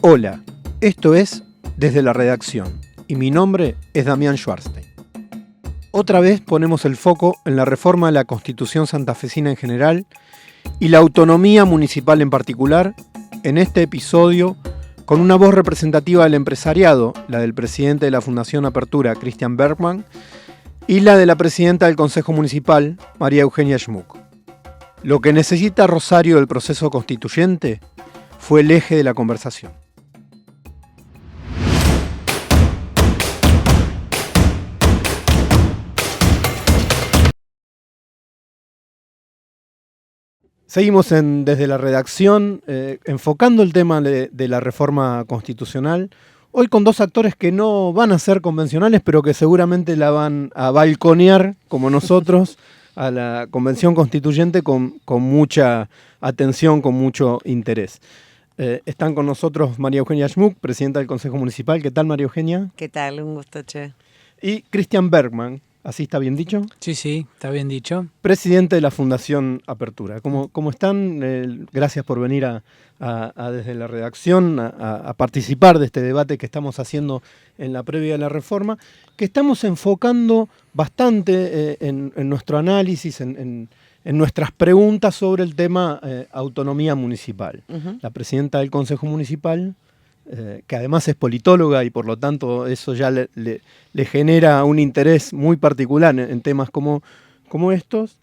Hola, esto es Desde la Redacción y mi nombre es Damián Schwarstein. Otra vez ponemos el foco en la reforma de la Constitución santafesina en general y la autonomía municipal en particular, en este episodio con una voz representativa del empresariado, la del presidente de la Fundación Apertura, Christian Bergman, y la de la presidenta del Consejo Municipal, María Eugenia Schmuck. Lo que necesita Rosario del proceso constituyente fue el eje de la conversación. Seguimos desde la redacción, enfocando el tema de la reforma constitucional, hoy con dos actores que no van a ser convencionales, pero que seguramente la van a balconear, como nosotros, a la Convención Constituyente con mucha atención, con mucho interés. Están con nosotros María Eugenia Schmuck, presidenta del Consejo Municipal. ¿Qué tal, María Eugenia? ¿Qué tal? Un gusto, che. Y Christian Bergman, ¿así está bien dicho? Sí, está bien dicho. Presidente de la Fundación Apertura. ¿Cómo están? Gracias por venir desde la redacción a participar de este debate que estamos haciendo en la previa de la reforma, que estamos enfocando bastante en nuestro análisis, en nuestras preguntas sobre el tema autonomía municipal. La presidenta del Consejo Municipal, que además es politóloga y por lo tanto eso ya le genera un interés muy particular en temas como estos.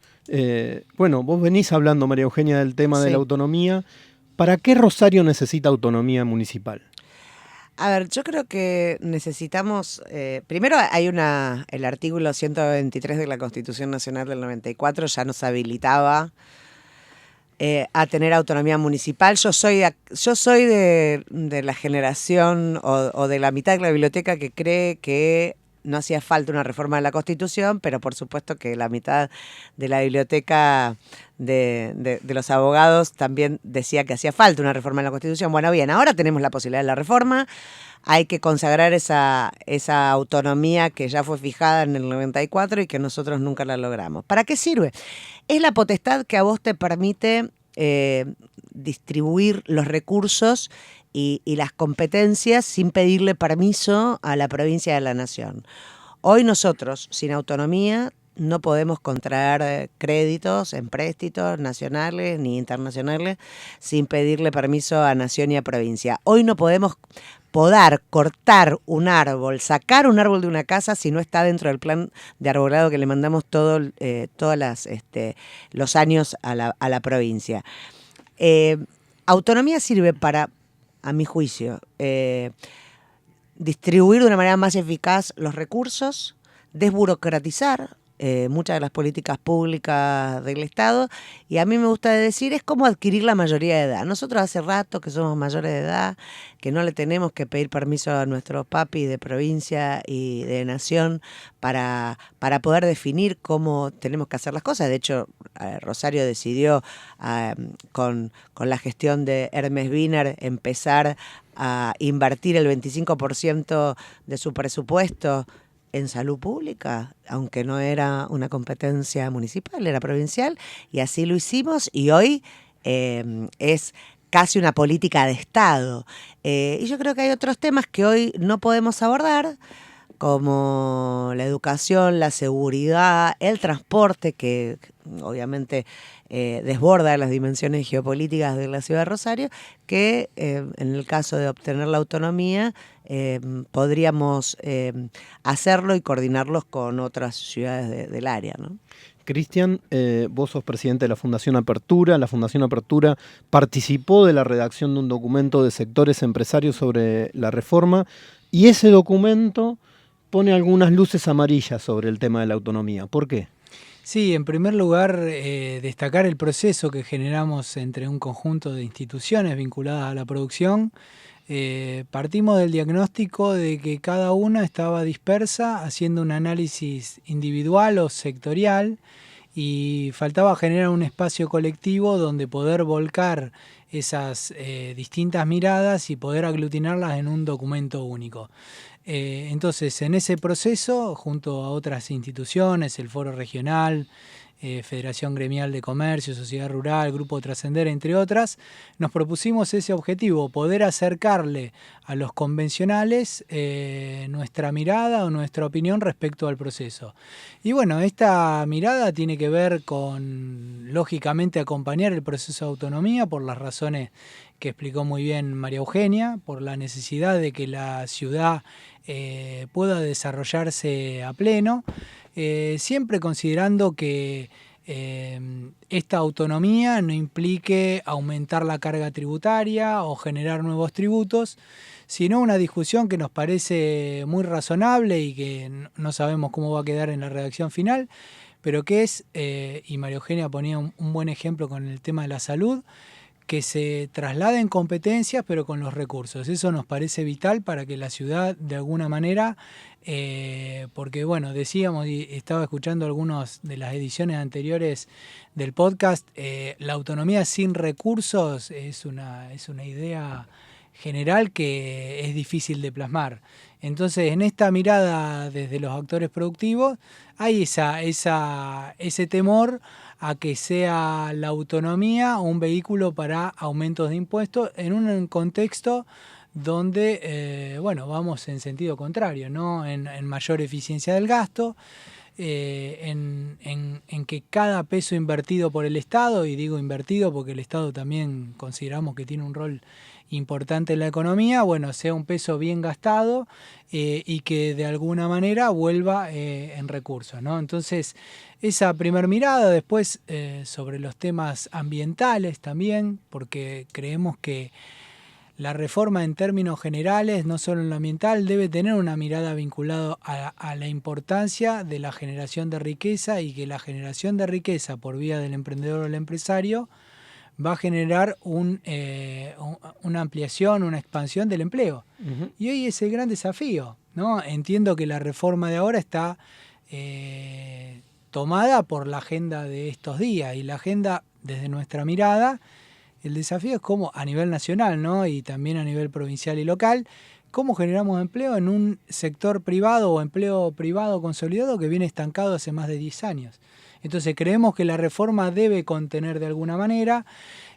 Bueno, vos venís hablando, María Eugenia, del tema de la autonomía. ¿Para qué Rosario necesita autonomía municipal? A ver, yo creo que necesitamos, primero hay el artículo 123 de la Constitución Nacional del 94 ya nos habilitaba a tener autonomía municipal. Yo soy de la generación o de la mitad de la biblioteca que cree que no hacía falta una reforma de la Constitución, pero por supuesto que la mitad de la biblioteca de los abogados también decía que hacía falta una reforma de la Constitución. Bueno, bien, ahora tenemos la posibilidad de la reforma. Hay que consagrar esa autonomía que ya fue fijada en el 94 y que nosotros nunca la logramos. ¿Para qué sirve? Es la potestad que a vos te permite distribuir los recursos y las competencias sin pedirle permiso a la provincia de la nación. Hoy nosotros, sin autonomía, no podemos contraer créditos, empréstitos nacionales ni internacionales sin pedirle permiso a nación y a provincia. Hoy no podemos podar, cortar un árbol, sacar un árbol de una casa si no está dentro del plan de arbolado que le mandamos todos los años a la provincia. Autonomía sirve para, a mi juicio, distribuir de una manera más eficaz los recursos, desburocratizar muchas de las políticas públicas del Estado, y a mí me gusta decir, es como adquirir la mayoría de edad. Nosotros hace rato que somos mayores de edad, que no le tenemos que pedir permiso a nuestros papis de provincia y de nación para poder definir cómo tenemos que hacer las cosas. De hecho, Rosario decidió con la gestión de Hermes Wiener empezar a invertir el 25% de su presupuesto en salud pública, aunque no era una competencia municipal, era provincial, y así lo hicimos, y hoy es casi una política de Estado. Y yo creo que hay otros temas que hoy no podemos abordar, como la educación, la seguridad, el transporte, que obviamente desborda las dimensiones geopolíticas de la ciudad de Rosario, que en el caso de obtener la autonomía podríamos hacerlo y coordinarlos con otras ciudades del área, ¿no? Cristian, vos sos presidente de la Fundación Apertura. La Fundación Apertura participó de la redacción de un documento de sectores empresarios sobre la reforma y ese documento pone algunas luces amarillas sobre el tema de la autonomía. ¿Por qué? Sí, en primer lugar, destacar el proceso que generamos entre un conjunto de instituciones vinculadas a la producción. Partimos del diagnóstico de que cada una estaba dispersa, haciendo un análisis individual o sectorial, y faltaba generar un espacio colectivo donde poder volcar esas distintas miradas y poder aglutinarlas en un documento único. Entonces, en ese proceso, junto a otras instituciones, el Foro Regional Federación Gremial de Comercio, Sociedad Rural, Grupo Trascender, entre otras, nos propusimos ese objetivo, poder acercarle a los convencionales nuestra mirada o nuestra opinión respecto al proceso. Y bueno, esta mirada tiene que ver con, lógicamente, acompañar el proceso de autonomía por las razones que explicó muy bien María Eugenia, por la necesidad de que la ciudad pueda desarrollarse a pleno, siempre considerando que esta autonomía no implique aumentar la carga tributaria o generar nuevos tributos, sino una discusión que nos parece muy razonable y que no sabemos cómo va a quedar en la redacción final, pero que es, y María Eugenia ponía un buen ejemplo con el tema de la salud, que se trasladen competencias pero con los recursos. Eso nos parece vital para que la ciudad de alguna manera, porque bueno, decíamos y estaba escuchando algunas de las ediciones anteriores del podcast, la autonomía sin recursos es una idea general que es difícil de plasmar. Entonces, en esta mirada desde los actores productivos hay ese temor a que sea la autonomía un vehículo para aumentos de impuestos en un contexto donde vamos en sentido contrario, ¿no? En mayor eficiencia del gasto, en que cada peso invertido por el Estado, y digo invertido porque el Estado también consideramos que tiene un rol importante en la economía, sea un peso bien gastado y que de alguna manera vuelva en recursos, ¿no? Entonces, esa primer mirada, después sobre los temas ambientales también, porque creemos que la reforma en términos generales, no solo en lo ambiental, debe tener una mirada vinculada a la importancia de la generación de riqueza y que la generación de riqueza por vía del emprendedor o del empresario va a generar una ampliación, una expansión del empleo. Uh-huh. Y hoy es el gran desafío, ¿no? Entiendo que la reforma de ahora está tomada por la agenda de estos días, y la agenda, desde nuestra mirada, el desafío es cómo, a nivel nacional, ¿no? Y también a nivel provincial y local, cómo generamos empleo en un sector privado o empleo privado consolidado que viene estancado hace más de 10 años. Entonces creemos que la reforma debe contener de alguna manera.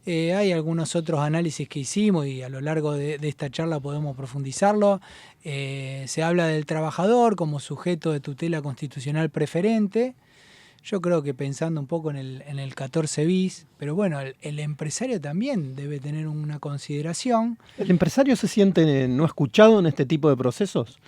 Hay algunos otros análisis que hicimos y a lo largo de esta charla podemos profundizarlo. Se habla del trabajador como sujeto de tutela constitucional preferente. Yo creo que pensando un poco en el 14 bis, pero bueno, el empresario también debe tener una consideración. ¿El empresario se siente no escuchado en este tipo de procesos?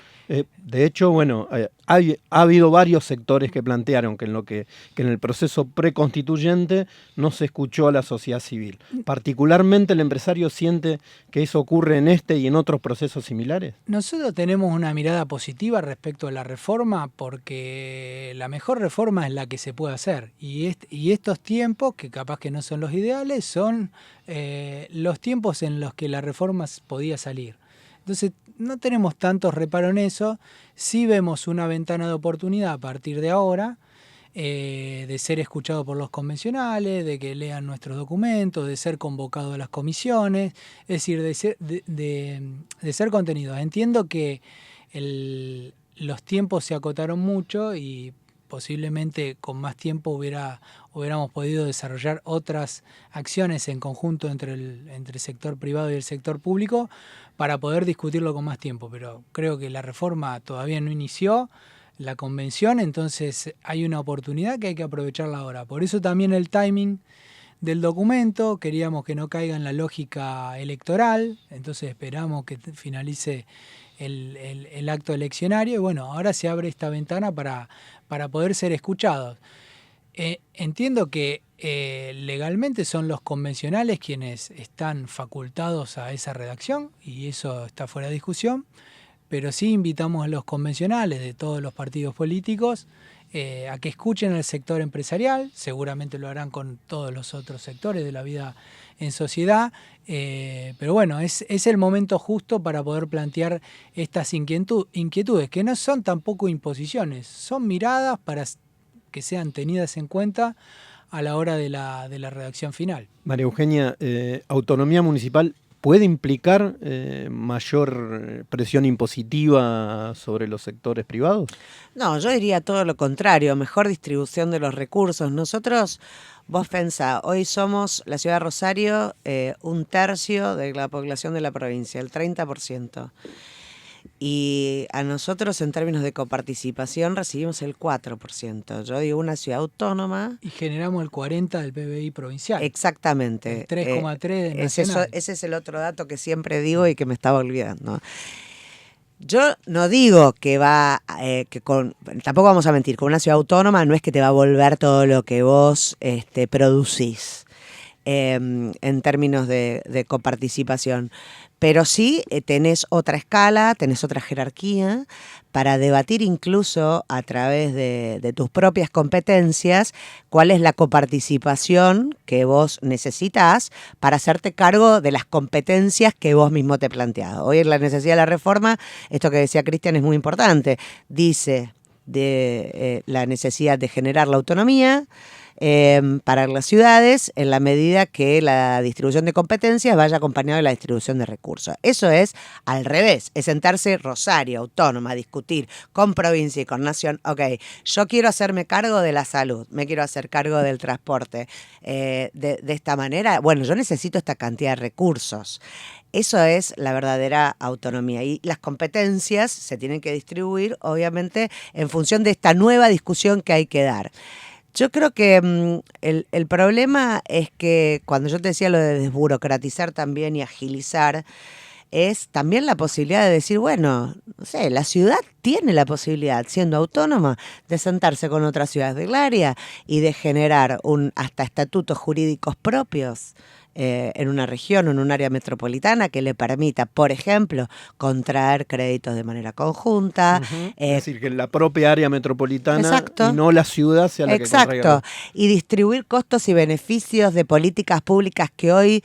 De hecho, ha habido varios sectores que plantearon que en el proceso preconstituyente no se escuchó a la sociedad civil. ¿Particularmente el empresario siente que eso ocurre en este y en otros procesos similares? Nosotros tenemos una mirada positiva respecto a la reforma porque la mejor reforma es la que se puede hacer. Y estos tiempos, que capaz que no son los ideales, son los tiempos en los que la reforma podía salir. Entonces, no tenemos tantos reparos en eso. Sí vemos una ventana de oportunidad a partir de ahora, de ser escuchado por los convencionales, de que lean nuestros documentos, de ser convocado a las comisiones, es decir, de ser contenidos. Entiendo que los tiempos se acotaron mucho y posiblemente con más tiempo hubiéramos podido desarrollar otras acciones en conjunto entre el sector privado y el sector público para poder discutirlo con más tiempo, pero creo que la reforma todavía no inició la convención, entonces hay una oportunidad que hay que aprovecharla ahora. Por eso también el timing del documento, queríamos que no caiga en la lógica electoral, entonces esperamos que finalice el acto eleccionario y ahora se abre esta ventana para poder ser escuchados. Entiendo que legalmente son los convencionales quienes están facultados a esa redacción y eso está fuera de discusión, pero sí invitamos a los convencionales de todos los partidos políticos a que escuchen al sector empresarial, seguramente lo harán con todos los otros sectores de la vida en sociedad, pero es el momento justo para poder plantear estas inquietudes, que no son tampoco imposiciones, son miradas para que sean tenidas en cuenta a la hora de la redacción final. María Eugenia, autonomía municipal ¿puede implicar mayor presión impositiva sobre los sectores privados? No, yo diría todo lo contrario, mejor distribución de los recursos. Nosotros, vos pensá, hoy somos la ciudad de Rosario, 1/3 de la población de la provincia, el 30%. Y a nosotros en términos de coparticipación recibimos el 4%. Yo digo una ciudad autónoma. Y generamos el 40% del PBI provincial. Exactamente. El 3,3% de nacional. Ese es el otro dato que siempre digo y que me estaba olvidando. Yo no digo que tampoco vamos a mentir, con una ciudad autónoma no es que te va a volver todo lo que vos producís en términos de coparticipación. Pero sí tenés otra escala, tenés otra jerarquía para debatir incluso a través de tus propias competencias cuál es la coparticipación que vos necesitas para hacerte cargo de las competencias que vos mismo te planteás. Hoy en la necesidad de la reforma, esto que decía Cristian es muy importante. Dice de la necesidad de generar la autonomía para las ciudades en la medida que la distribución de competencias vaya acompañada de la distribución de recursos. Eso es al revés, es sentarse Rosario, autónoma, a discutir con provincia y con nación. Ok, yo quiero hacerme cargo de la salud, me quiero hacer cargo del transporte. De esta manera, bueno, yo necesito esta cantidad de recursos. Eso es la verdadera autonomía y las competencias se tienen que distribuir, obviamente, en función de esta nueva discusión que hay que dar. Yo creo que el problema es que cuando yo te decía lo de desburocratizar también y agilizar, es también la posibilidad de decir, bueno, no sé, la ciudad tiene la posibilidad, siendo autónoma, de sentarse con otras ciudades del área y de generar hasta estatutos jurídicos propios en una región o en un área metropolitana que le permita, por ejemplo, contraer créditos de manera conjunta. Es decir, que la propia área metropolitana Exacto. y no la ciudad sea la que contraiga. Exacto. Y distribuir costos y beneficios de políticas públicas que hoy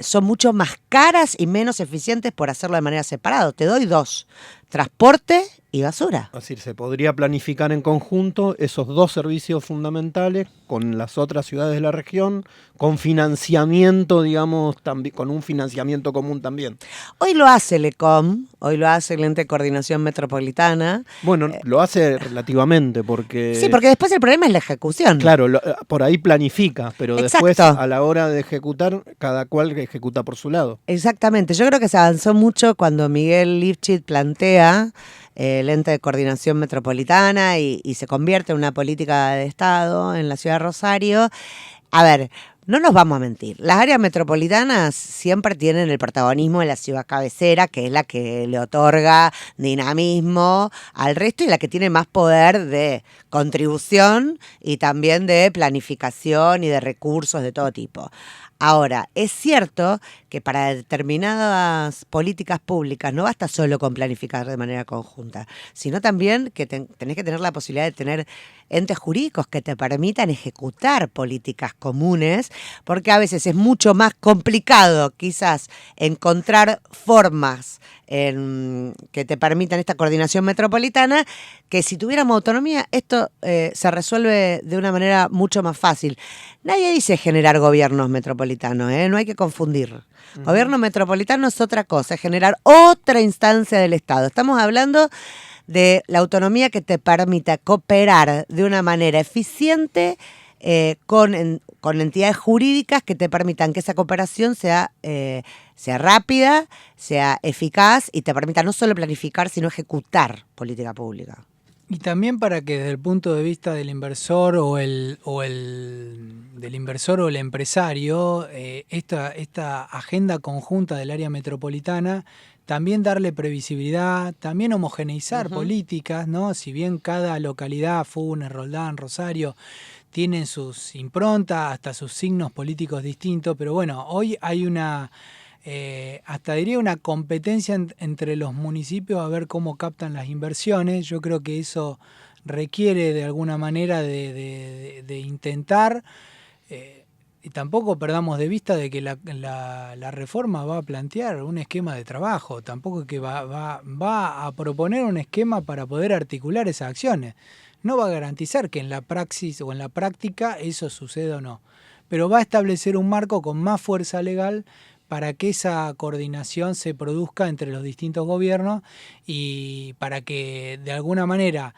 son mucho más caras y menos eficientes por hacerlo de manera separada. Te doy dos: transporte y basura. Es decir, se podría planificar en conjunto esos dos servicios fundamentales con las otras ciudades de la región, con financiamiento, digamos, también, con un financiamiento común también. Hoy lo hace el ECOM, hoy lo hace el Ente de Coordinación Metropolitana. Bueno, lo hace relativamente porque... Sí, porque después el problema es la ejecución. Claro, por ahí planifica, pero Exacto. Después a la hora de ejecutar, cada cual ejecuta por su lado. Exactamente, yo creo que se avanzó mucho cuando Miguel Lifchit plantea el Ente de Coordinación Metropolitana y se convierte en una política de Estado en la ciudad de Rosario. A ver, no nos vamos a mentir, las áreas metropolitanas siempre tienen el protagonismo de la ciudad cabecera, que es la que le otorga dinamismo al resto y la que tiene más poder de contribución y también de planificación y de recursos de todo tipo. Ahora, es cierto que para determinadas políticas públicas no basta solo con planificar de manera conjunta, sino también que tenés que tener la posibilidad de tener entes jurídicos que te permitan ejecutar políticas comunes, porque a veces es mucho más complicado quizás encontrar formas que te permitan esta coordinación metropolitana, que si tuviéramos autonomía esto se resuelve de una manera mucho más fácil. Nadie dice generar gobiernos metropolitanos, no hay que confundir. Gobierno metropolitano es otra cosa, es generar otra instancia del Estado. Estamos hablando de la autonomía que te permita cooperar de una manera eficiente con entidades jurídicas que te permitan que esa cooperación sea rápida, sea eficaz y te permita no solo planificar, sino ejecutar política pública. Y también para que desde el punto de vista del inversor o el empresario, esta agenda conjunta del área metropolitana, también darle previsibilidad, también homogeneizar políticas, ¿no? Si bien cada localidad, Funes, Roldán, Rosario, tienen sus improntas, hasta sus signos políticos distintos, pero bueno, hoy hay hasta diría una competencia entre los municipios a ver cómo captan las inversiones. Yo creo que eso requiere de alguna manera de intentar, y tampoco perdamos de vista de que la reforma va a plantear un esquema de trabajo, tampoco que va a proponer un esquema para poder articular esas acciones. No va a garantizar que en la praxis o en la práctica eso suceda o no, pero va a establecer un marco con más fuerza legal para que esa coordinación se produzca entre los distintos gobiernos y para que de alguna manera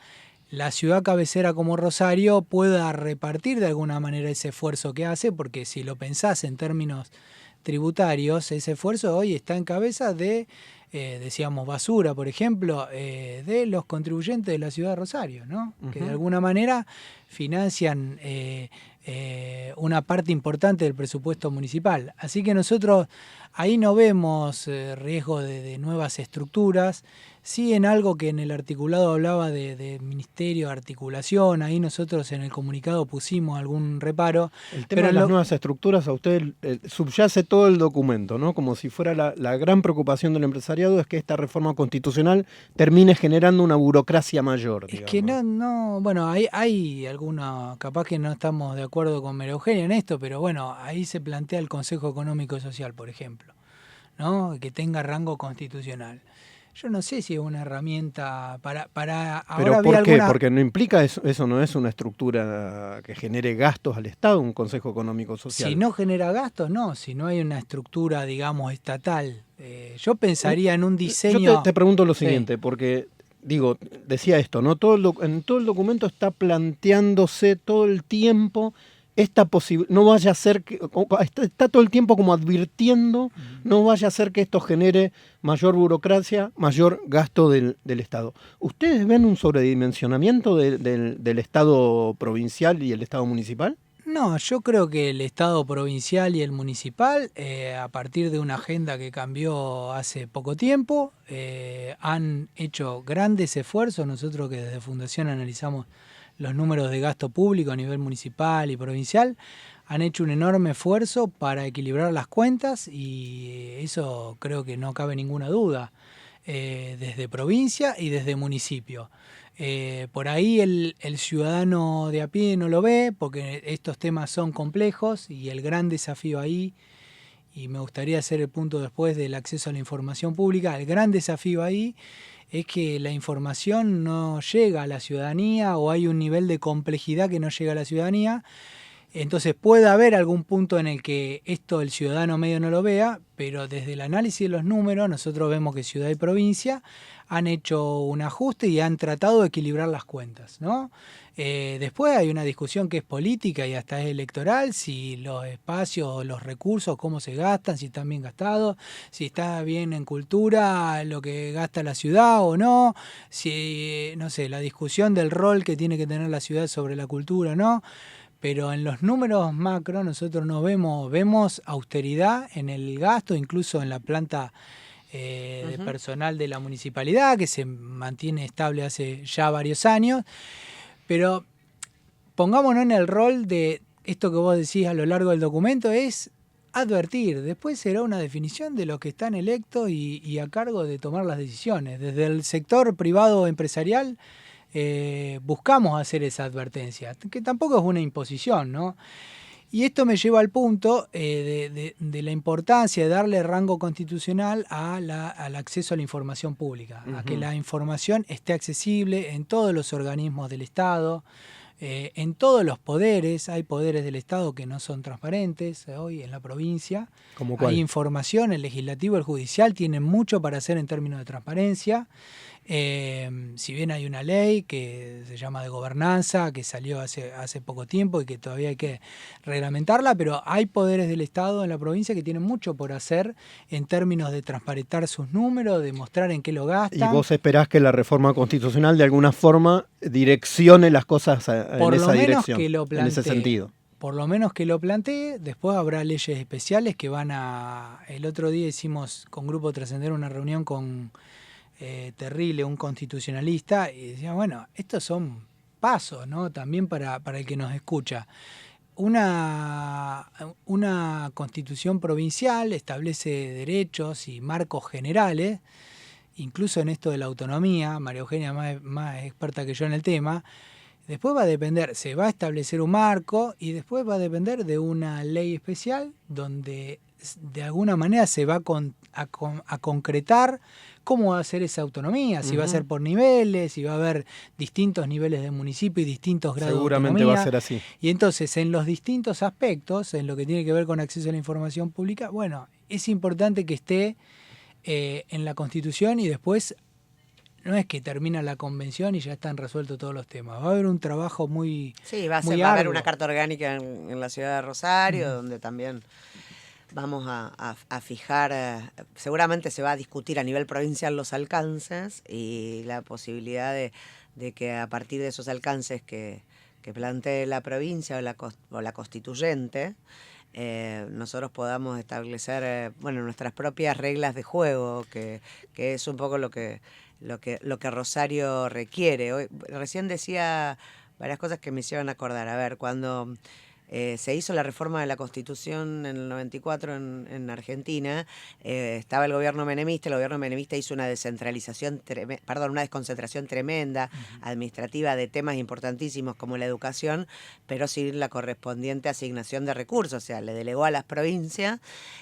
la ciudad cabecera como Rosario pueda repartir de alguna manera ese esfuerzo que hace, porque si lo pensás en términos tributarios, ese esfuerzo hoy está en cabeza de, decíamos, basura, por ejemplo, de los contribuyentes de la ciudad de Rosario, ¿no? Que de alguna manera financian una parte importante del presupuesto municipal. Así que nosotros ahí no vemos riesgo de nuevas estructuras, sí en algo que en el articulado hablaba de ministerio de articulación, ahí nosotros en el comunicado pusimos algún reparo. El tema de las nuevas estructuras a usted subyace todo el documento, ¿no? Como si fuera la gran preocupación del empresariado es que esta reforma constitucional termine generando una burocracia mayor, digamos. Es que no, bueno, hay alguna, capaz que no estamos de acuerdo con María Eugenia en esto, pero bueno, ahí se plantea el Consejo Económico y Social, por ejemplo, ¿no? Que tenga rango constitucional. Yo no sé si es una herramienta para ¿Pero ahora por qué? Porque no implica eso no es una estructura que genere gastos al Estado, un Consejo Económico Social. Si no genera gastos, no. Si no hay una estructura, digamos, estatal. Yo pensaría en un diseño... Yo te pregunto lo siguiente, sí. Porque, digo, decía esto, ¿no? En todo el documento está planteándose todo el tiempo... esta posibilidad, no vaya a ser que, está todo el tiempo como advirtiendo, no vaya a ser que esto genere mayor burocracia, mayor gasto del Estado. ¿Ustedes ven un sobredimensionamiento del Estado provincial y el Estado municipal? No, yo creo que el Estado provincial y el municipal, a partir de una agenda que cambió hace poco tiempo, han hecho grandes esfuerzos. Nosotros que desde Fundación analizamos los números de gasto público a nivel municipal y provincial, han hecho un enorme esfuerzo para equilibrar las cuentas y eso creo que no cabe ninguna duda, desde provincia y desde municipio. Por ahí el ciudadano de a pie no lo ve porque estos temas son complejos y el gran desafío ahí, y me gustaría hacer el punto después del acceso a la información pública, el gran desafío ahí es que la información no llega a la ciudadanía o hay un nivel de complejidad que no llega a la ciudadanía. Entonces puede haber algún punto en el que esto el ciudadano medio no lo vea, pero desde el análisis de los números nosotros vemos que ciudad y provincia han hecho un ajuste y han tratado de equilibrar las cuentas, ¿no? Después hay una discusión que es política y hasta es electoral, si los espacios, los recursos, cómo se gastan, si están bien gastados, si está bien en cultura lo que gasta la ciudad o no, si, no sé, la discusión del rol que tiene que tener la ciudad sobre la cultura o no. Pero en los números macro nosotros no vemos austeridad en el gasto, incluso en la planta de personal de la municipalidad, que se mantiene estable hace ya varios años. Pero pongámonos en el rol de esto que vos decís a lo largo del documento, es advertir. Después será una definición de los que están electos y a cargo de tomar las decisiones. Desde el sector privado empresarial, buscamos hacer esa advertencia, que tampoco es una imposición, ¿no? Y esto me lleva al punto de la importancia de darle rango constitucional al acceso a la información pública, a que la información esté accesible en todos los organismos del Estado, en todos los poderes. Hay poderes del Estado que no son transparentes hoy en la provincia. ¿Cómo cuál? Hay información, el legislativo, el judicial tienen mucho para hacer en términos de transparencia. Si bien hay una ley que se llama de gobernanza, que salió hace poco tiempo y que todavía hay que reglamentarla, pero hay poderes del Estado en la provincia que tienen mucho por hacer en términos de transparentar sus números, de mostrar en qué lo gastan. ¿Y vos esperás que la reforma constitucional de alguna forma direccione las cosas en esa dirección, en ese sentido? Por lo menos que lo plantee. Después habrá leyes especiales que van a... El otro día hicimos con Grupo Trascender una reunión con Terrible, un constitucionalista, y decía, bueno, estos son pasos, ¿no? También para el que nos escucha. Una constitución provincial establece derechos y marcos generales, incluso en esto de la autonomía. María Eugenia más experta que yo en el tema. Después va a depender, se va a establecer un marco y después va a depender de una ley especial donde de alguna manera se va a concretar cómo va a ser esa autonomía, si va a ser por niveles, si va a haber distintos niveles de municipio y distintos grados Seguramente de autonomía. va a ser así. Y entonces, en los distintos aspectos, en lo que tiene que ver con acceso a la información pública, bueno, es importante que esté en la Constitución, y después no es que termina la convención y ya están resueltos todos los temas. Va a haber un trabajo muy Sí, va muy a haber arduo. una carta orgánica en la ciudad de Rosario, donde también vamos a fijar, seguramente se va a discutir a nivel provincial los alcances y la posibilidad de que a partir de esos alcances que plantee la provincia o la constituyente, nosotros podamos establecer nuestras propias reglas de juego, que es un poco lo que Rosario requiere. Hoy, recién decía varias cosas que me hicieron acordar. A ver, cuando se hizo la reforma de la Constitución en el 94 en Argentina, estaba el gobierno menemista hizo una desconcentración tremenda, administrativa, de temas importantísimos como la educación, pero sin la correspondiente asignación de recursos, o sea, le delegó a las provincias,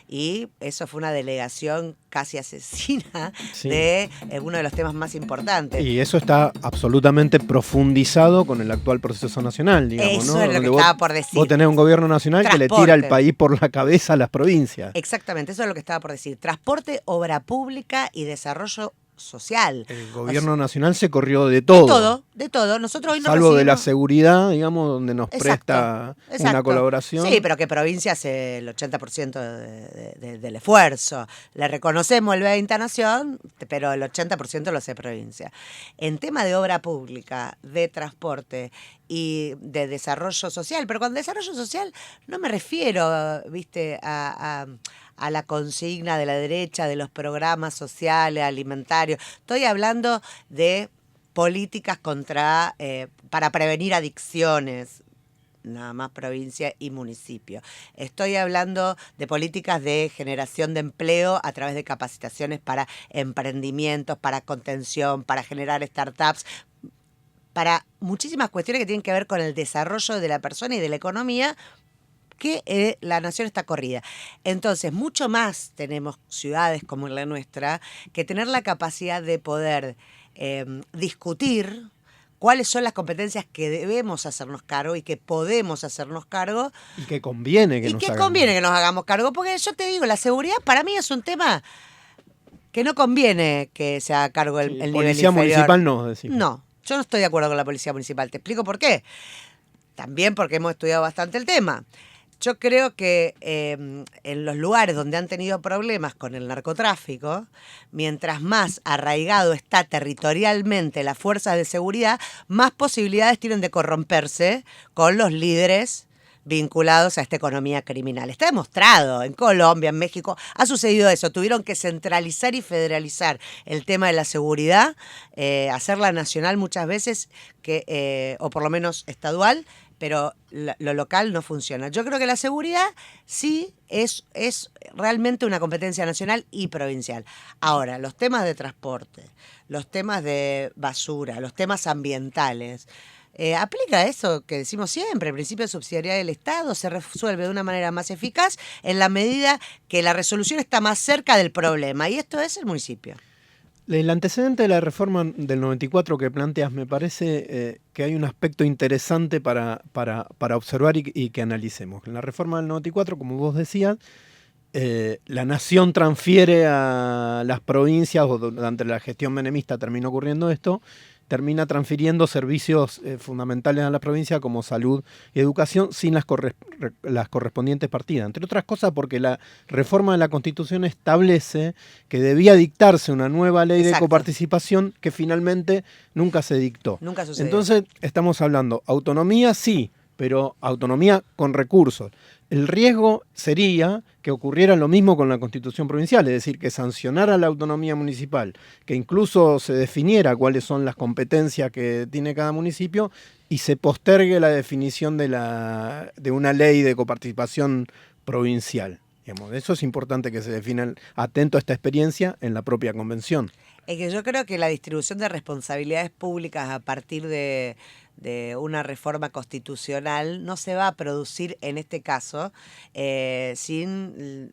y eso fue una delegación casi asesina de uno de los temas más importantes. Y eso está absolutamente profundizado con el actual proceso nacional, digamos, eso ¿no? es lo Donde que estaba por decir. Vos tenés un gobierno nacional que le tira el país por la cabeza a las provincias. Exactamente, eso es lo que estaba por decir. Transporte, obra pública y desarrollo social. El gobierno nacional se corrió de todo. De todo. Nosotros hoy no salvo recibimos... de la seguridad, digamos, donde nos presta una colaboración. Sí, pero que provincia hace el 80% del esfuerzo. Le reconocemos el 20% a Nación, pero el 80% lo hace provincia. En tema de obra pública, de transporte y de desarrollo social, pero con desarrollo social no me refiero, viste, a la consigna de la derecha, de los programas sociales, alimentarios. Estoy hablando de políticas para prevenir adicciones, nada más provincia y municipio. Estoy hablando de políticas de generación de empleo a través de capacitaciones para emprendimientos, para contención, para generar startups, para muchísimas cuestiones que tienen que ver con el desarrollo de la persona y de la economía, que la nación está corrida. Entonces, mucho más tenemos ciudades como la nuestra que tener la capacidad de poder discutir cuáles son las competencias que debemos hacernos cargo y que podemos hacernos cargo. Y que conviene que nos hagamos cargo. Porque yo te digo, la seguridad para mí es un tema que no conviene que se haga cargo el nivel inferior. Policía municipal no, decimos. No, yo no estoy de acuerdo con la policía municipal. Te explico por qué. También porque hemos estudiado bastante el tema. Yo creo que en los lugares donde han tenido problemas con el narcotráfico, mientras más arraigado está territorialmente las fuerzas de seguridad, más posibilidades tienen de corromperse con los líderes vinculados a esta economía criminal. Está demostrado en Colombia, en México, ha sucedido eso. Tuvieron que centralizar y federalizar el tema de la seguridad, hacerla nacional muchas veces, o por lo menos estadual, pero lo local no funciona. Yo creo que la seguridad sí es realmente una competencia nacional y provincial. Ahora, los temas de transporte, los temas de basura, los temas ambientales, aplica eso que decimos siempre, el principio de subsidiariedad del Estado se resuelve de una manera más eficaz en la medida que la resolución está más cerca del problema, y esto es el municipio. El antecedente de la reforma del 94 que planteas, me parece que hay un aspecto interesante para observar y que analicemos. En la reforma del 94, como vos decías, la nación transfiere a las provincias, o durante la gestión menemista terminó ocurriendo esto, termina transfiriendo servicios fundamentales a la provincia como salud y educación sin las correspondientes partidas. Entre otras cosas porque la reforma de la Constitución establece que debía dictarse una nueva ley de coparticipación que finalmente nunca se dictó. Nunca sucedió. Entonces estamos hablando, autonomía sí, pero autonomía con recursos. El riesgo sería que ocurriera lo mismo con la Constitución provincial, es decir, que sancionara la autonomía municipal, que incluso se definiera cuáles son las competencias que tiene cada municipio y se postergue la definición de una ley de coparticipación provincial. Digamos, eso es importante que se defina, atento a esta experiencia, en la propia convención. Es que yo creo que la distribución de responsabilidades públicas a partir de una reforma constitucional no se va a producir en este caso sin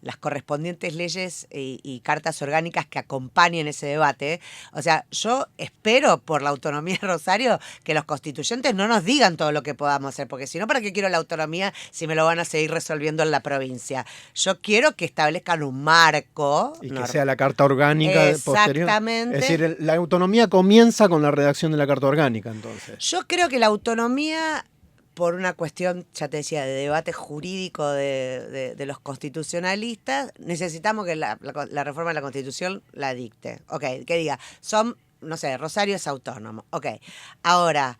las correspondientes leyes y cartas orgánicas que acompañen ese debate. O sea, yo espero por la autonomía de Rosario que los constituyentes no nos digan todo lo que podamos hacer, porque si no, ¿para qué quiero la autonomía si me lo van a seguir resolviendo en la provincia? Yo quiero que establezcan un marco. Y que sea la carta orgánica posterior. Exactamente. Es decir, la autonomía comienza con la redacción de la carta orgánica, entonces. Yo creo que la autonomía, por una cuestión, ya te decía, de debate jurídico de los constitucionalistas, necesitamos que la reforma de la Constitución la dicte. Ok, que diga, no sé, Rosario es autónomo. Ok, ahora,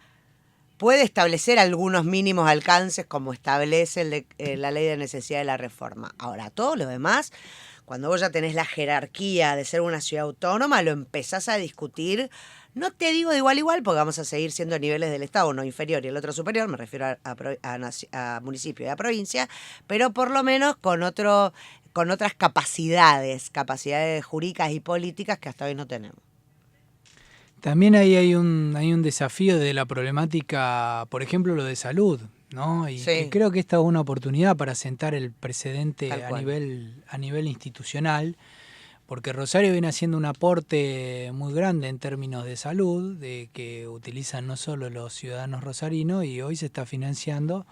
puede establecer algunos mínimos alcances como establece la ley de necesidad de la reforma. Ahora, todo lo demás, cuando vos ya tenés la jerarquía de ser una ciudad autónoma, lo empezás a discutir. No te digo de igual a igual, porque vamos a seguir siendo niveles del Estado, uno inferior y el otro superior, me refiero a municipio y a provincia, pero por lo menos con otras capacidades jurídicas y políticas que hasta hoy no tenemos. También ahí hay un desafío de la problemática, por ejemplo, lo de salud, ¿no? Y Sí. que creo que esta es una oportunidad para sentar el precedente Tal a cual. nivel institucional, porque Rosario viene haciendo un aporte muy grande en términos de salud, de que utilizan no solo los ciudadanos rosarinos, y hoy se está financiando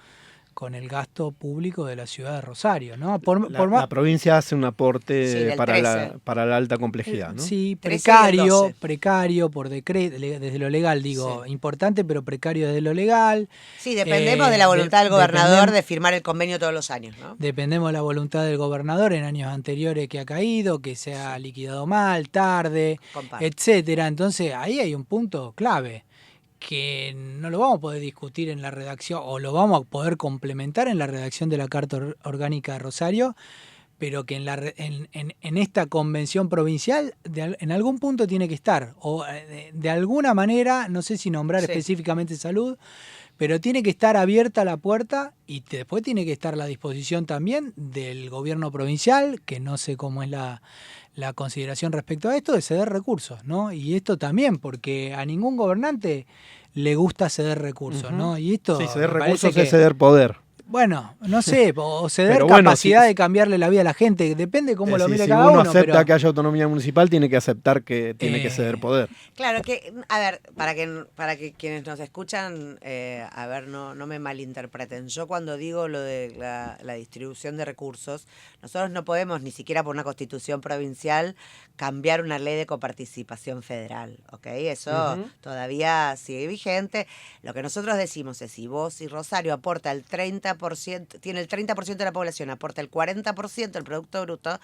con el gasto público de la ciudad de Rosario, ¿no? La provincia hace un Sí, aporte del para 13. para la alta complejidad, ¿no? Sí, 13 y el 12. precario por decreto, desde lo legal digo, Sí. importante, pero precario desde lo legal. Sí, dependemos de la voluntad del gobernador de firmar el convenio todos los años, ¿no? Dependemos de la voluntad del gobernador en años anteriores que ha caído, que se ha liquidado mal, tarde, Comparto. etcétera. Entonces ahí hay un punto clave que no lo vamos a poder discutir en la redacción o lo vamos a poder complementar en la redacción de la Carta Orgánica de Rosario, pero que en esta convención provincial en algún punto tiene que estar, o de alguna manera, no sé si nombrar Sí. específicamente salud, pero tiene que estar abierta la puerta y después tiene que estar la disposición también del gobierno provincial, que no sé cómo es la consideración respecto a esto, de ceder recursos, ¿no? Y esto también, porque a ningún gobernante le gusta ceder recursos, ¿no? Y esto Sí, ceder me parece recursos es ceder poder. bueno, no sé, o ceder Pero bueno, capacidad si- de cambiarle la vida a la gente, depende cómo lo mire si cada uno uno. acepta pero, que haya autonomía municipal, tiene que aceptar que tiene que ceder poder. Claro que, a ver, para que quienes nos escuchan, a ver, no me malinterpreten. Yo cuando digo lo de la distribución de recursos, nosotros no podemos ni siquiera por una constitución provincial cambiar una ley de coparticipación federal, ¿ok? Eso todavía sigue vigente. Lo que nosotros decimos es, si Rosario aporta el 30%, tiene el 30% de la población, aporta el 40% del Producto Bruto,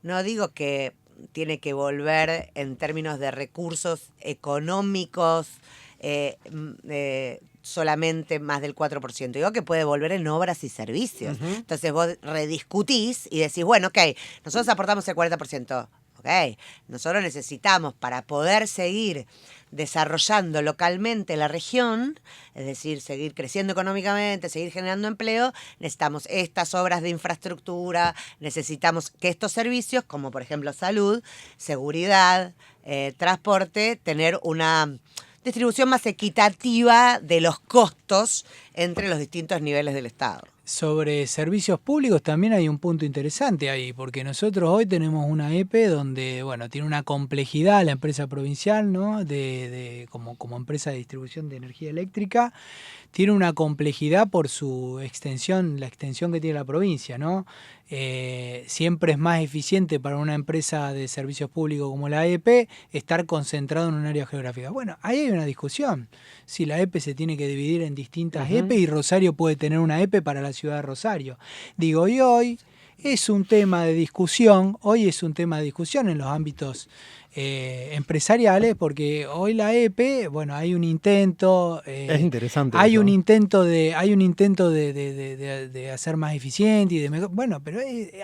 no digo que tiene que volver en términos de recursos económicos solamente más del 4%. Digo que puede volver en obras y servicios. Entonces vos rediscutís y decís, bueno, ok, nosotros aportamos el 40%. Ok, nosotros necesitamos para poder seguir desarrollando localmente la región, es decir, seguir creciendo económicamente, seguir generando empleo, necesitamos estas obras de infraestructura, necesitamos que estos servicios, como por ejemplo salud, seguridad, transporte, tener una distribución más equitativa de los costos entre los distintos niveles del Estado. Sobre servicios públicos también hay un punto interesante ahí, porque nosotros hoy tenemos una EPE donde, bueno, tiene una complejidad la empresa provincial, ¿no? Como empresa de distribución de energía eléctrica, tiene una complejidad por su extensión, la extensión que tiene la provincia, ¿no? Siempre es más eficiente para una empresa de servicios públicos como la EPE estar concentrado en un área geográfica. Bueno, ahí hay una discusión. Si la EPE se tiene que dividir en distintas EPE y Rosario puede tener una EPE para la ciudad de Rosario. Digo, y hoy es un tema de discusión, en los ámbitos empresariales, porque hoy la EPE, bueno, hay un intento, Es interesante. hay eso. un intento de hacer más eficiente y de mejor, bueno, pero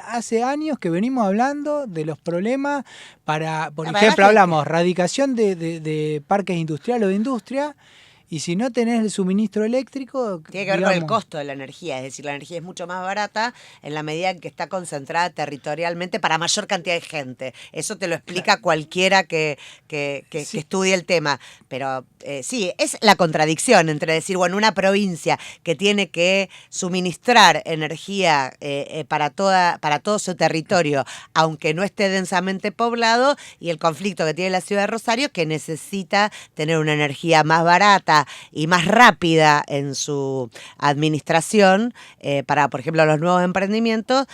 hace años que venimos hablando de los problemas por ejemplo, hablamos radicación de parques industriales o de industria. y si no tenés el suministro eléctrico... Tiene que ver con el costo de la energía, es decir, la energía es mucho más barata en la medida en que está concentrada territorialmente para mayor cantidad de gente. Eso te lo explica cualquiera que estudie el tema. Pero sí, es la contradicción entre decir, bueno, una provincia que tiene que suministrar energía para todo su territorio, aunque no esté densamente poblado, y el conflicto que tiene la ciudad de Rosario, que necesita tener una energía más barata y más rápida en su administración para, por ejemplo, los nuevos emprendimientos,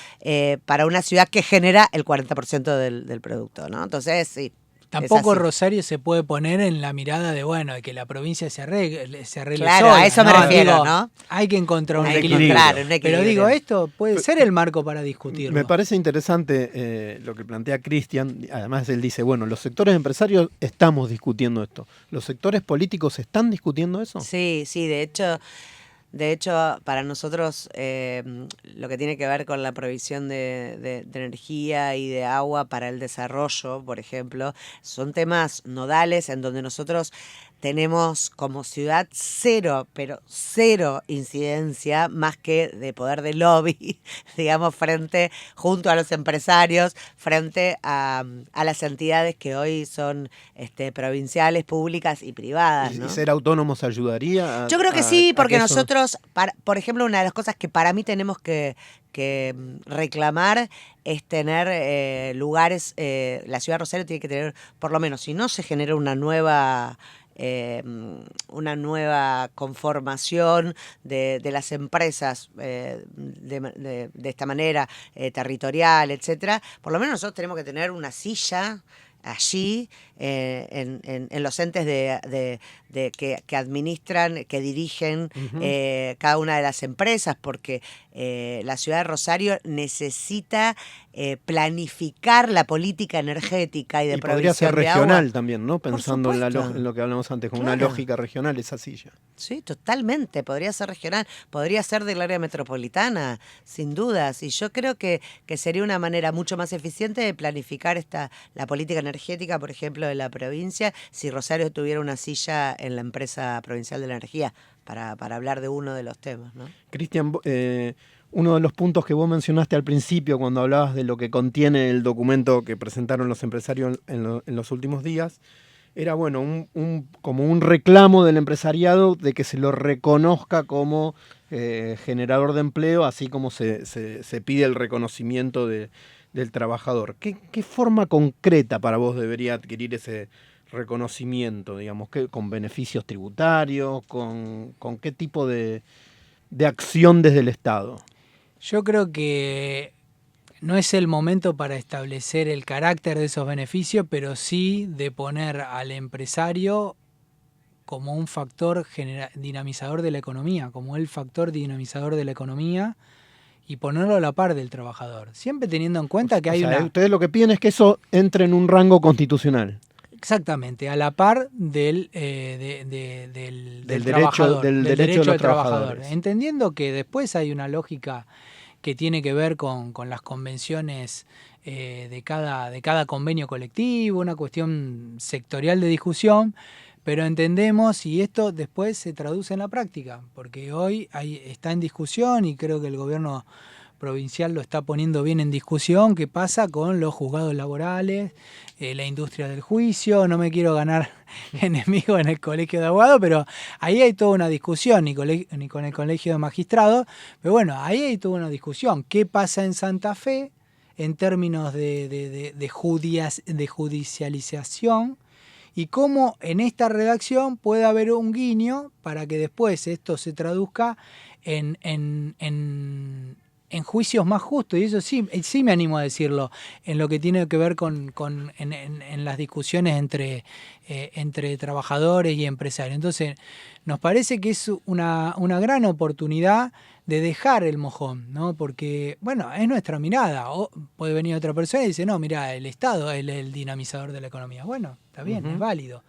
para una ciudad que genera el 40% del producto, ¿no? Entonces, sí. Tampoco Rosario se puede poner en la mirada de, bueno, de que la provincia se arregle claro, sola, a eso me refiero, digo, ¿no? Hay que encontrar un equilibrio. Pero digo, esto puede ser el marco para discutirlo. Me parece interesante lo que plantea Cristian. Además, él dice, bueno, los sectores empresarios estamos discutiendo esto. ¿Los sectores políticos están discutiendo eso? Sí, de hecho, para nosotros lo que tiene que ver con la provisión de energía y de agua para el desarrollo, por ejemplo, son temas nodales en donde nosotros tenemos como ciudad pero cero incidencia, más que de poder de lobby, digamos, junto a los empresarios, frente a las entidades que hoy son provinciales, públicas y privadas, ¿no? ¿Y ser autónomos ayudaría? Yo creo que sí, porque nosotros, por ejemplo, una de las cosas que para mí tenemos que reclamar es tener lugares, la ciudad de Rosario tiene que tener, por lo menos, si no se genera una nueva conformación de las empresas de esta manera territorial, territorial, etcétera, por lo menos nosotros tenemos que tener una silla allí en los entes que administran, que dirigen cada una de las empresas, porque la ciudad de Rosario necesita planificar la política energética y de provisión podría ser de regional agua. también, ¿no? Pensando en lo que hablamos antes, con una lógica regional esa silla. Sí, totalmente, podría ser regional, podría ser del área metropolitana, sin dudas, y yo creo que sería una manera mucho más eficiente de planificar la política energética, por ejemplo, de la provincia, si Rosario tuviera una silla en la empresa provincial de la energía, para hablar de uno de los temas, ¿no? Cristian, uno de los puntos que vos mencionaste al principio cuando hablabas de lo que contiene el documento que presentaron los empresarios en los últimos días, era bueno como un reclamo del empresariado de que se lo reconozca como generador de empleo, así como se pide el reconocimiento del trabajador. ¿Qué forma concreta para vos debería adquirir ese reconocimiento? Digamos, ¿con beneficios tributarios? ¿Con qué tipo de acción desde el Estado? Yo creo que no es el momento para establecer el carácter de esos beneficios, pero sí de poner al empresario como un factor dinamizador de la economía, como el factor dinamizador de la economía, y ponerlo a la par del trabajador. Siempre teniendo en cuenta que hay una... Ustedes lo que piden es que eso entre en un rango constitucional. Exactamente, a la par del trabajador, del derecho de los trabajadores. Entendiendo que después hay una lógica que tiene que ver con las convenciones de cada convenio colectivo, una cuestión sectorial de discusión, pero entendemos y esto después se traduce en la práctica, porque hoy está en discusión y creo que el gobierno provincial lo está poniendo bien en discusión, qué pasa con los juzgados laborales, la industria del juicio. No me quiero ganar enemigos en el colegio de abogados, pero ahí hay toda una discusión, ni con el colegio de magistrados, pero bueno, ahí hay toda una discusión. ¿Qué pasa en Santa Fe en términos de judicialización? Y cómo en esta redacción puede haber un guiño para que después esto se traduzca en juicios más justos, y eso sí me animo a decirlo, en lo que tiene que ver en las discusiones entre trabajadores y empresarios. Entonces, nos parece que es una gran oportunidad de dejar el mojón, ¿no? Porque, bueno, es nuestra mirada. O puede venir otra persona y dice, no, mira, el Estado es el dinamizador de la economía. Bueno, está bien, es válido.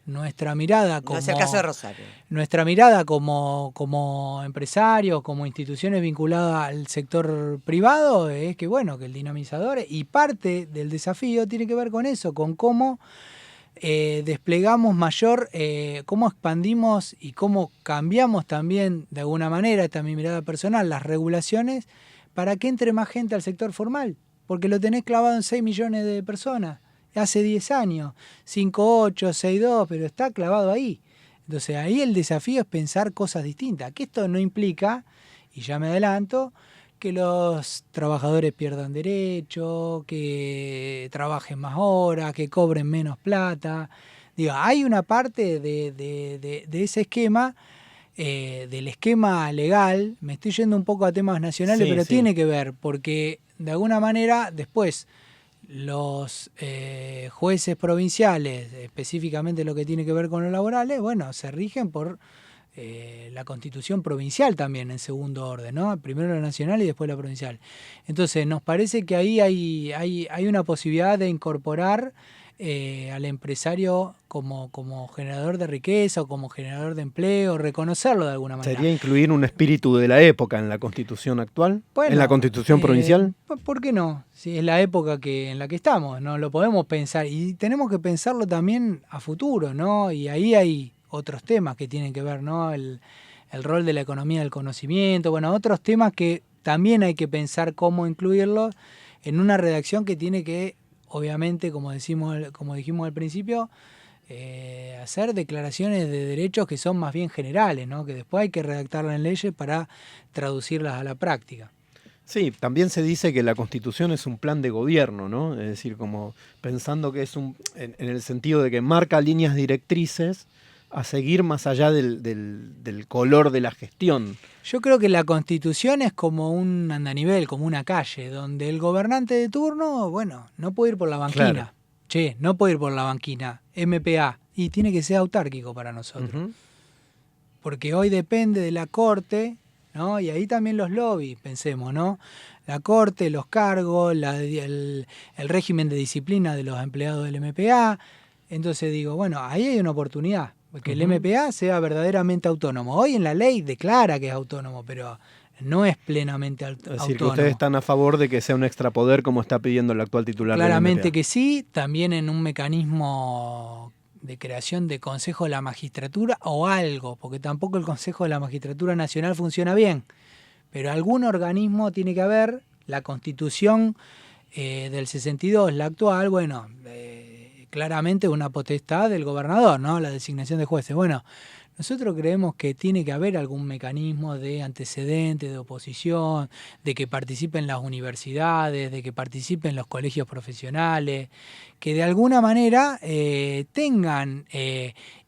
Nuestra mirada como... No es el caso de Rosario. Nuestra mirada como empresarios, como instituciones vinculadas al sector privado, es que, bueno, que el dinamizador y parte del desafío tiene que ver con eso, con cómo desplegamos mayor, cómo expandimos y cómo cambiamos también de alguna manera, esta es mi mirada personal, las regulaciones para que entre más gente al sector formal, porque lo tenés clavado en 6 millones de personas, hace 10 años, 5,8, 6,2, pero está clavado ahí. Entonces ahí el desafío es pensar cosas distintas, que esto no implica, y ya me adelanto, que los trabajadores pierdan derecho, que trabajen más horas, que cobren menos plata. Digo, hay una parte de ese esquema, del esquema legal, me estoy yendo un poco a temas nacionales, Sí, pero sí. tiene que ver, porque de alguna manera después los jueces provinciales, específicamente lo que tiene que ver con los laborales, bueno, se rigen por la Constitución provincial también en segundo orden, ¿no? Primero la nacional y después la provincial. Entonces, nos parece que ahí hay una posibilidad de incorporar al empresario como generador de riqueza o como generador de empleo, reconocerlo de alguna manera. ¿Sería incluir un espíritu de la época en la Constitución actual? Bueno, ¿En la Constitución provincial? ¿Por qué no? Si es la época en la que estamos, ¿no? Lo podemos pensar y tenemos que pensarlo también a futuro, ¿no? Y ahí hay otros temas que tienen que ver, ¿no? El rol de la economía del conocimiento, bueno, otros temas que también hay que pensar cómo incluirlos en una redacción que tiene que, obviamente, como dijimos al principio, hacer declaraciones de derechos que son más bien generales, ¿no? Que después hay que redactarlas en leyes para traducirlas a la práctica. Sí, también se dice que la Constitución es un plan de gobierno, ¿no? Es decir, como pensando que es en el sentido de que marca líneas directrices a seguir más allá del color de la gestión. Yo creo que la Constitución es como un andanivel, como una calle, donde el gobernante de turno, bueno, no puede ir por la banquina. Claro. Che, no puede ir por la banquina, MPA, y tiene que ser autárquico para nosotros. Ujú. Porque hoy depende de la Corte, ¿no? Y ahí también los lobbies, pensemos, ¿no? La Corte, los cargos, el régimen de disciplina de los empleados del MPA. Entonces digo, bueno, ahí hay una oportunidad, porque el MPA sea verdaderamente autónomo. Hoy en la ley declara que es autónomo, pero no es plenamente autónomo. Es decir, que ustedes están a favor de que sea un extrapoder como está pidiendo el actual titular del Claramente MPA. que sí, también en un mecanismo de creación de Consejo de la Magistratura o algo, porque tampoco el Consejo de la Magistratura Nacional funciona bien, pero algún organismo tiene que haber. La Constitución del 62, la actual, bueno, claramente una potestad del gobernador, ¿no? La designación de jueces. Bueno, nosotros creemos que tiene que haber algún mecanismo de antecedente, de oposición, de que participen las universidades, de que participen los colegios profesionales, que de alguna manera tengan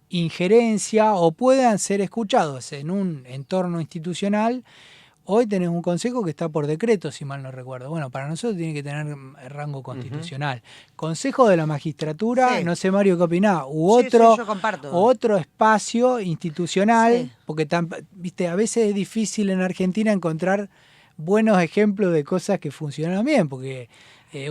injerencia o puedan ser escuchados en un entorno institucional. Hoy tenés un consejo que está por decreto, si mal no recuerdo. Bueno, para nosotros tiene que tener rango constitucional. Consejo de la Magistratura, Sí. no sé, Mario, ¿qué opinás? Sí, yo comparto. Otro espacio institucional, Sí. porque viste, a veces es difícil en Argentina encontrar buenos ejemplos de cosas que funcionan bien, porque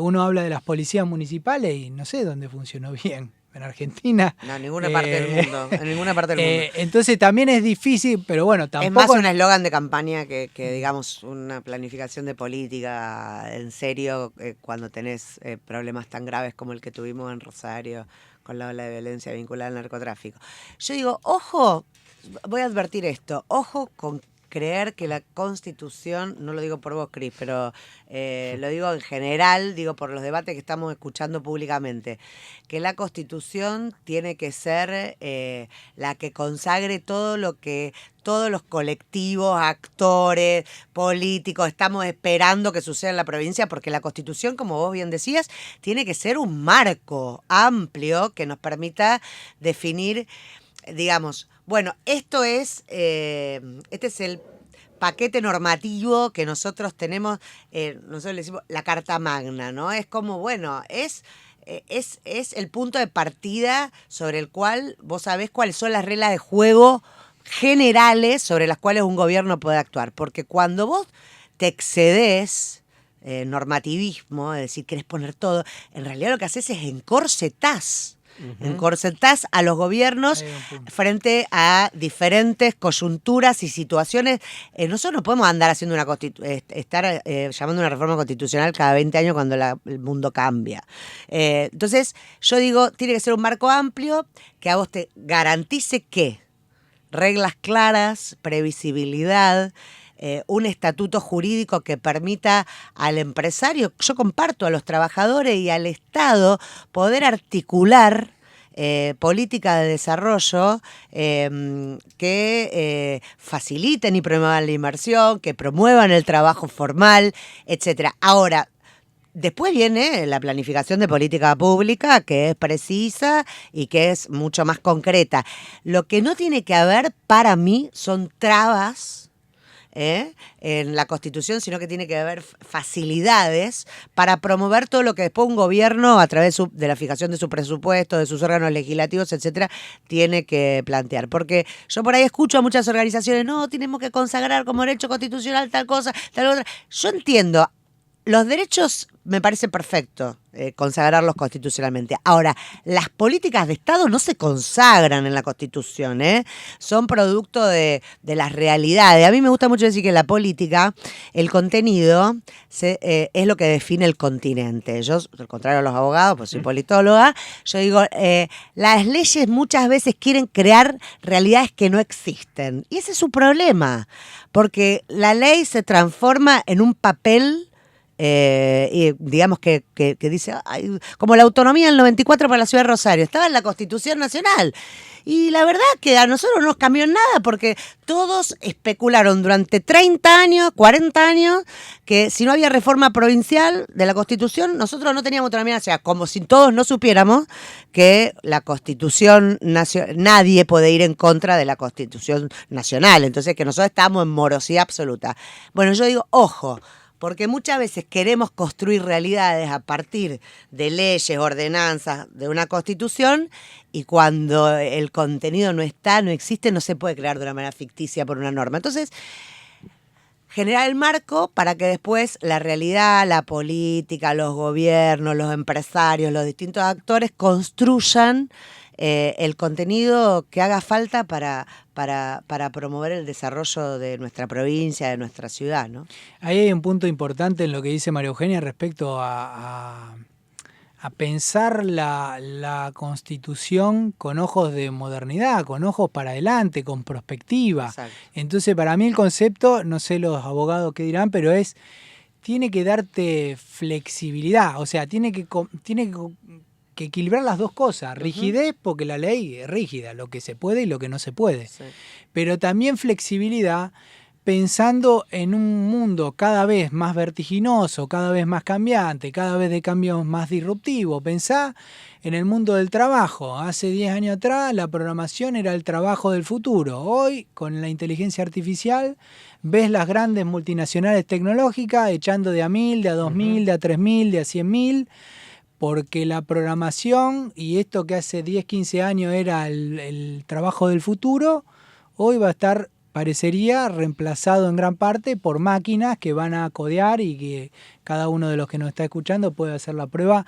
uno habla de las policías municipales y no sé dónde funcionó bien. En Argentina. No, en ninguna parte del mundo. En ninguna parte del mundo. Entonces también es difícil, pero bueno, tampoco. Es más un eslogan de campaña que digamos, una planificación de política en serio cuando tenés problemas tan graves como el que tuvimos en Rosario con la ola de violencia vinculada al narcotráfico. Yo digo, ojo, voy a advertir esto, ojo con creer que la Constitución, no lo digo por vos, Cris, pero lo digo en general, digo por los debates que estamos escuchando públicamente, que la Constitución tiene que ser la que consagre todo lo que todos los colectivos, actores, políticos estamos esperando que suceda en la provincia, porque la Constitución, como vos bien decías, tiene que ser un marco amplio que nos permita definir, digamos, bueno, este es el paquete normativo que nosotros tenemos, nosotros le decimos la Carta Magna, ¿no? Es como, bueno, es el punto de partida sobre el cual vos sabés cuáles son las reglas de juego generales sobre las cuales un gobierno puede actuar. Porque cuando vos te excedes normativismo, es decir, querés poner todo, en realidad lo que haces es encorsetás Encorsetás a los gobiernos frente a diferentes coyunturas y situaciones. Nosotros no podemos andar haciendo estar llamando una reforma constitucional cada 20 años cuando el mundo cambia. Entonces, yo digo, tiene que ser un marco amplio que a vos te garantice que reglas claras, previsibilidad, un estatuto jurídico que permita al empresario, yo comparto, a los trabajadores y al Estado poder articular política de desarrollo que faciliten y promuevan la inversión, que promuevan el trabajo formal, etcétera. Ahora, después viene la planificación de política pública, que es precisa y que es mucho más concreta. Lo que no tiene que haber, para mí, son trabas en la Constitución, sino que tiene que haber facilidades para promover todo lo que después un gobierno, a través de la fijación de su presupuesto, de sus órganos legislativos, etcétera, tiene que plantear. Porque yo por ahí escucho a muchas organizaciones, no, tenemos que consagrar como derecho constitucional tal cosa, tal otra. Yo entiendo, los derechos me parece perfecto consagrarlos constitucionalmente. Ahora, las políticas de Estado no se consagran en la Constitución, son producto de las realidades. A mí me gusta mucho decir que en la política, el contenido es lo que define el continente. Yo, al contrario a los abogados, pues soy politóloga, yo digo, las leyes muchas veces quieren crear realidades que no existen. Y ese es su problema, porque la ley se transforma en un papel y digamos que dice, ay, como la autonomía del 94 para la ciudad de Rosario, estaba en la Constitución Nacional. Y la verdad que a nosotros no nos cambió en nada, porque todos especularon durante 30 años, 40 años, que si no había reforma provincial de la Constitución, nosotros no teníamos autonomía nacional, como si todos no supiéramos que la Constitución nacional, nadie puede ir en contra de la Constitución Nacional, entonces que nosotros estábamos en morosidad absoluta. Bueno, yo digo, ojo, porque muchas veces queremos construir realidades a partir de leyes, ordenanzas, de una constitución, y cuando el contenido no está, no existe, no se puede crear de una manera ficticia por una norma. Entonces, generar el marco para que después la realidad, la política, los gobiernos, los empresarios, los distintos actores construyan el contenido que haga falta para promover el desarrollo de nuestra provincia, de nuestra ciudad, ¿no? Ahí hay un punto importante en lo que dice María Eugenia respecto a pensar la Constitución con ojos de modernidad, con ojos para adelante, con perspectiva. Exacto. Entonces, para mí el concepto, no sé los abogados qué dirán, pero tiene que darte flexibilidad, o sea, tiene que equilibrar las dos cosas, rigidez, porque la ley es rígida, lo que se puede y lo que no se puede, sí, pero también flexibilidad, pensando en un mundo cada vez más vertiginoso, cada vez más cambiante, cada vez de cambios más disruptivos. Pensá en el mundo del trabajo. Hace 10 años atrás la programación era el trabajo del futuro. Hoy, con la inteligencia artificial, ves las grandes multinacionales tecnológicas echando de a 1000, de a 2000, de a 3000, de a 100.000, porque la programación y esto que hace 10, 15 años era el trabajo del futuro, hoy va a estar, parecería, reemplazado en gran parte por máquinas que van a codear y que cada uno de los que nos está escuchando puede hacer la prueba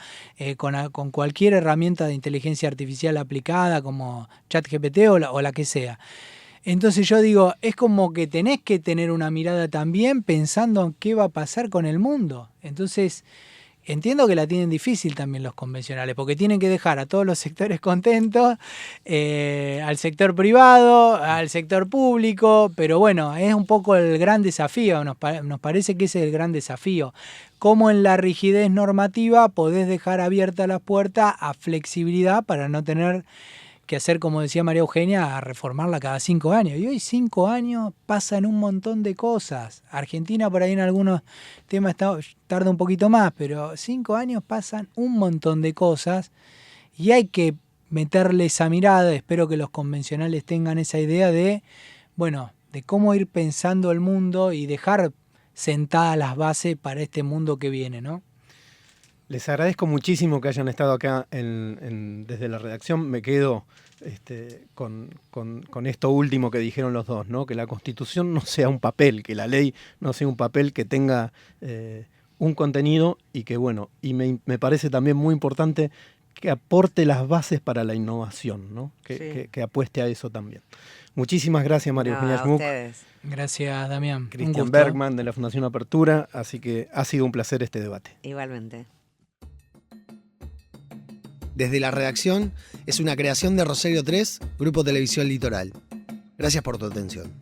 con cualquier herramienta de inteligencia artificial aplicada como ChatGPT o la que sea. Entonces yo digo, es como que tenés que tener una mirada también pensando en qué va a pasar con el mundo. Entonces, entiendo que la tienen difícil también los convencionales, porque tienen que dejar a todos los sectores contentos, al sector privado, al sector público, pero bueno, es un poco el gran desafío, nos parece que ese es el gran desafío. Cómo en la rigidez normativa podés dejar abierta las puertas a flexibilidad para no tener que hacer, como decía María Eugenia, a reformarla cada 5 años. Y hoy 5 años pasan un montón de cosas. Argentina por ahí en algunos temas tarda un poquito más, pero 5 años pasan un montón de cosas y hay que meterle esa mirada. Espero que los convencionales tengan esa idea de cómo ir pensando el mundo y dejar sentadas las bases para este mundo que viene, ¿no? Les agradezco muchísimo que hayan estado acá desde la redacción. Me quedo con esto último que dijeron los dos, ¿no? Que la Constitución no sea un papel, que la ley no sea un papel, que tenga un contenido y que y me parece también muy importante que aporte las bases para la innovación, ¿no? Sí. Que apueste a eso también. Muchísimas gracias, María No, Eugenia a Schmuck, ustedes. Gracias, Damián. Un Cristian gusto. Bergman de la Fundación Apertura, así que ha sido un placer este debate. Igualmente. Desde la redacción es una creación de Rosario 3, Grupo Televisión Litoral. Gracias por tu atención.